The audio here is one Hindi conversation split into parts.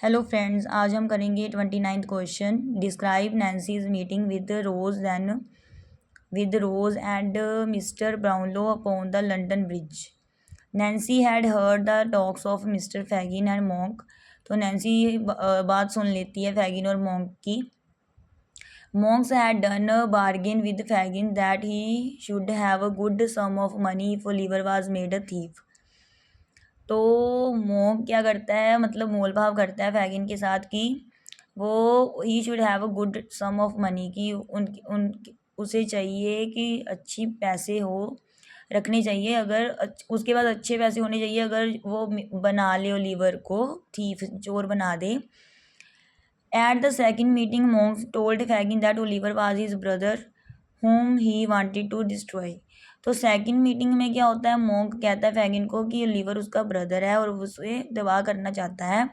हेलो फ्रेंड्स, आज हम करेंगे 29th question. Describe Nancy's meeting with Rose and Mister Brownlow upon the London Bridge. Nancy had heard the talks of Mister Fagin and Monk. तो नैन्सी बात सुन लेती है फैगिन और मॉन्क की। Monks had done a bargain with Fagin that he should have a good sum of money if Oliver was made a thief. तो मोंक क्या करता है, मतलब मोल भाव करता है फैगिन के साथ कि वो ही should have a good sum of money, कि उन उसे चाहिए कि अच्छी पैसे हो रखने चाहिए, अगर उसके पास अच्छे पैसे होने चाहिए अगर वो बना ले ओलिवर को थीफ, चोर बना दे। At the second meeting, Monks told Fagin that Oliver was his brother whom he wanted to destroy. तो सेकंड मीटिंग में क्या होता है, मोंक कहता है फैगिन को कि ओलिवर उसका ब्रदर है और उसे तबाह करना चाहता है।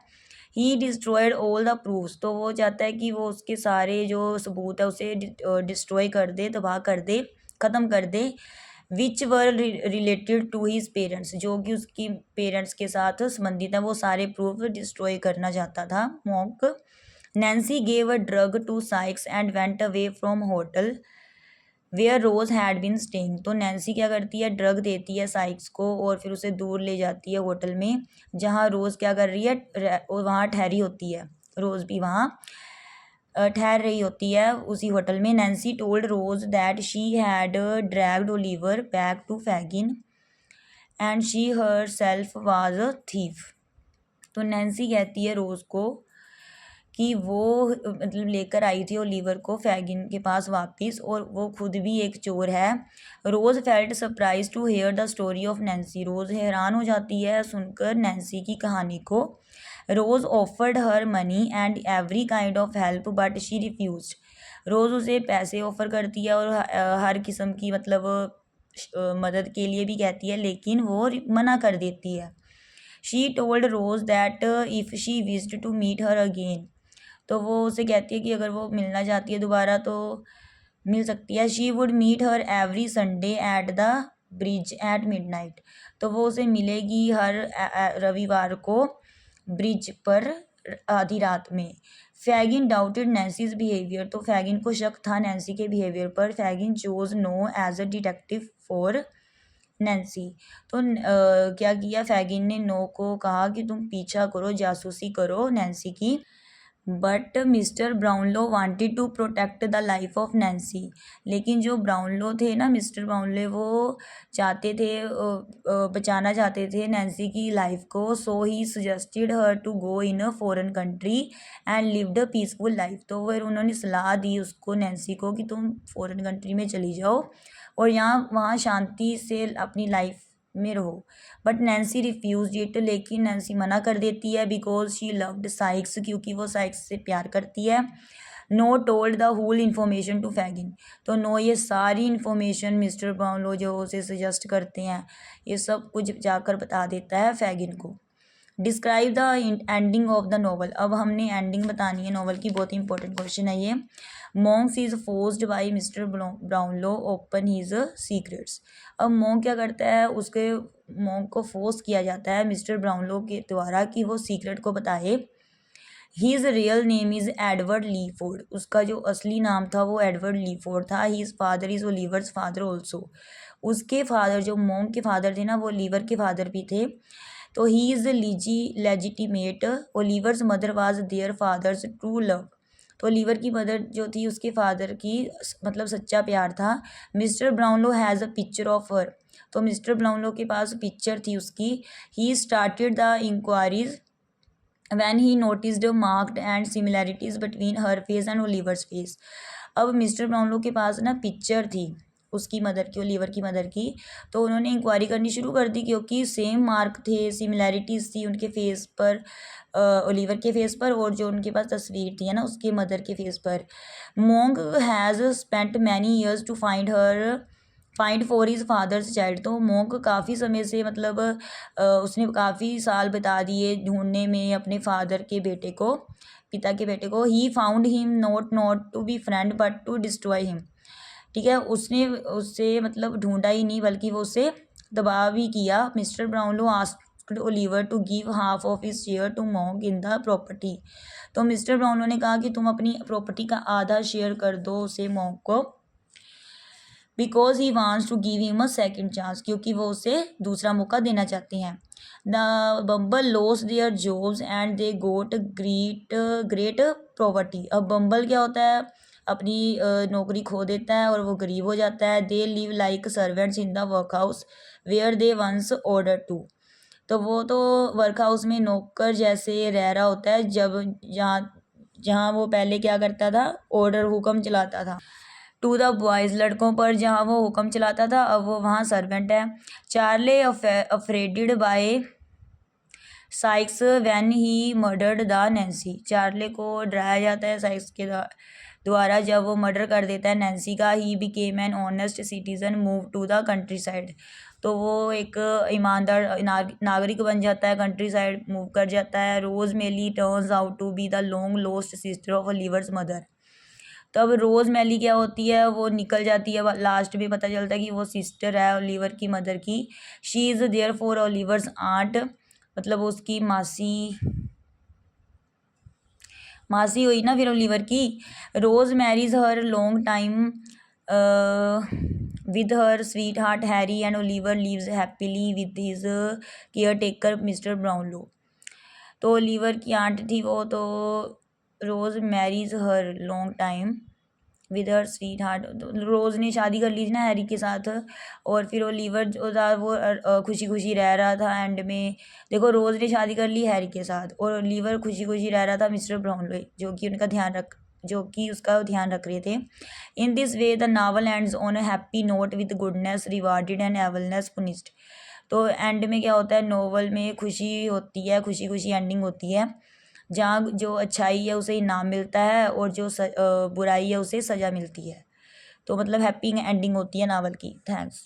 ही डिस्ट्रॉयड ऑल द प्रूफ्स, तो वो चाहता है कि वो उसके सारे जो सबूत है उसे डिस्ट्रॉय कर दे, तबाह कर दे, ख़त्म कर दे। Which were related to his parents, जो कि उसकी पेरेंट्स के साथ संबंधित है, वो सारे प्रूफ डिस्ट्रॉय करना चाहता था monk. Nancy gave a drug to Sykes and went away from hotel where Rose had been staying. तो नैन्सी क्या करती है, ड्रग देती है साइक्स को और फिर उसे दूर ले जाती है होटल में जहाँ रोज़ क्या कर रही है, वहाँ ठहरी होती है। रोज़ भी वहाँ ठहर रही होती है उसी होटल में। Nancy told Rose that she had dragged Oliver back to Fagin and she herself was a thief. तो नैन्सी कहती है रोज़ को कि वो मतलब लेकर आई थी ओलिवर को फैगिन के पास वापस, और वो खुद भी एक चोर है। Rose felt surprise to hear the story of Nancy, Rose हैरान हो जाती है सुनकर नैन्सी की कहानी को। Rose offered her money and every kind of help but she refused. Rose उसे पैसे ऑफ़र करती है और हर किस्म की मतलब मदद के लिए भी कहती है, लेकिन वो मना कर देती है। She told Rose that if she wished to meet her again, तो वो उसे कहती है कि अगर वो मिलना चाहती है दोबारा तो मिल सकती है। She would meet her every Sunday at the bridge at midnight, तो वो उसे मिलेगी हर रविवार को ब्रिज पर आधी रात में। फैगिन डाउटेड नैन्सीज बिहेवियर, तो फैगिन को शक था नैन्सी के बिहेवियर पर। Fagin chose Noah as a detective for Nancy, तो क्या किया फैगिन ने नो को कहा कि तुम पीछा करो, जासूसी करो नैन्सी की। But mister Brownlow wanted to protect the life of Nancy, लेकिन जो ब्राउनलो थे ना, मिस्टर ब्राउनले, वो चाहते थे बचाना चाहते थे नैन्सी की लाइफ को। So he suggested her to go in a foreign country and lived a peaceful life, तो फिर उन्होंने सलाह दी उसको, नैन्सी को, कि तुम फॉरेन कंट्री में चली जाओ और वहाँ शांति से अपनी लाइफ में रहो। बट नैन्सी रिफ्यूज इट, लेकिन नैन्सी मना कर देती है बिकॉज शी लव्ड साइक्स, क्योंकि वो साइक्स से प्यार करती है। Noah told the whole information to Fagin, तो नो ये सारी इन्फॉर्मेशन मिस्टर ब्राउनलो जो उसे सजेस्ट करते हैं ये सब कुछ जाकर बता देता है फैगिन को। Describe the ending of the novel, अब हमने एंडिंग बतानी है नॉवल की, बहुत ही इंपॉर्टेंट क्वेश्चन है ये। Monks is forced by mister Brownlow open his secrets. अब मॉन्क क्या करता है, उसके मॉन्क को फोर्स किया जाता है मिस्टर ब्राउनलो के द्वारा कि वो सीक्रेट को बताए। His real name is Edward Leeford, उसका जो असली नाम था वो एडवर्ड लीफोर्ड था। His father is Oliver's father also, उसके फादर जो मॉन्क के फादर थे ना वो ओलिवर के फादर भी थे। तो he is legitimate, Oliver's mother was their father's true love, तो ओलिवर की मदर जो थी उसके फादर की मतलब सच्चा प्यार था। Mister Brownlow has a picture of हर, तो मिस्टर ब्राउनलो के पास पिक्चर थी उसकी। He started the inquiries when he noticed marked and similarities between her face and Oliver's face। अब मिस्टर ब्राउनलो के पास ना पिक्चर थी उसकी मदर की, ओलिवर की मदर की, तो उन्होंने इंक्वायरी करनी शुरू कर दी क्योंकि सेम मार्क थे, सिमिलैरिटीज़ थी उनके फेस पर, ओलिवर के फेस पर, और जो उनके पास तस्वीर थी है ना उसके मदर के फेस पर। Monk has spent many years to find for his father's child, तो मोंक काफ़ी समय से मतलब उसने काफ़ी साल बता दिए ढूंढने में अपने फादर के बेटे को, पिता के बेटे को। He found him not to be friend but to destroy him, ठीक है, उसने उससे मतलब ढूंढा ही नहीं बल्कि वो उसे दबाव भी किया। Mister Brownlow asked asked Oliver to give half of his share to Monk in the property. तो मिस्टर ब्राउनलो ने कहा कि तुम अपनी प्रॉपर्टी का आधा शेयर कर दो उसे मॉन्क को, because he wants to give him a second chance, क्योंकि वो उसे दूसरा मौका देना चाहते हैं। The Bumble lost their jobs and they got great property. अब बम्बल क्या होता है, अपनी नौकरी खो देता है और वो गरीब हो जाता है। They live like servants in the workhouse where they once order to. तो वो तो वर्क हाउस में नौकर जैसे रह रहा होता है, जब जहाँ जहाँ वो पहले क्या करता था, ऑर्डर हुक्म चलाता था टू द बॉयज़, लड़कों पर जहाँ वो हुक्म चलाता था, अब वो वहाँ सर्वेंट है। Charley afraided by Sikes when he murdered the Nancy. Charley को डराया जाता है साइक्स के द्वारा जब वो मर्डर कर देता है नैन्सी का। He became an honest citizen move to the countryside. तो वो एक ईमानदार नागरिक बन जाता है, कंट्री साइड मूव कर जाता है। Rose Maylie turns out to be the long lost sister of Oliver's mother. तब रोज़ मैली क्या होती है, वो निकल जाती है, लास्ट में पता चलता है कि वो सिस्टर है ओलिवर की मदर की। She is there for Oliver's aunt, मतलब उसकी मासी हुई ना फिर ओलिवर की। Rose marries her long time with her sweetheart Harry and Oliver lives happily with his caretaker Mister Brownlow. तो ओलिवर की आंट थी वो, तो Rose marries her long time with her sweetheart. Rose ने शादी कर ली थी ना हैरी के साथ, और फिर ओलिवर जो था वो खुशी खुशी रह रहा था। एंड में देखो, रोज़ ने शादी कर ली हैरी के साथ और ओलिवर खुशी खुशी रह रहा था मिस्टर ब्राउनलो, जो कि उसका ध्यान रख रहे थे। In this way the novel ends on a happy note with goodness rewarded and evilness punished. तो एंड में क्या होता है, नोवेल में खुशी होती है, खुशी खुशी एंडिंग होती है, जहाँ जो अच्छाई है उसे इनाम मिलता है और जो बुराई है उसे सज़ा मिलती है। तो मतलब हैप्पी एंडिंग होती है नावल की। थैंक्स।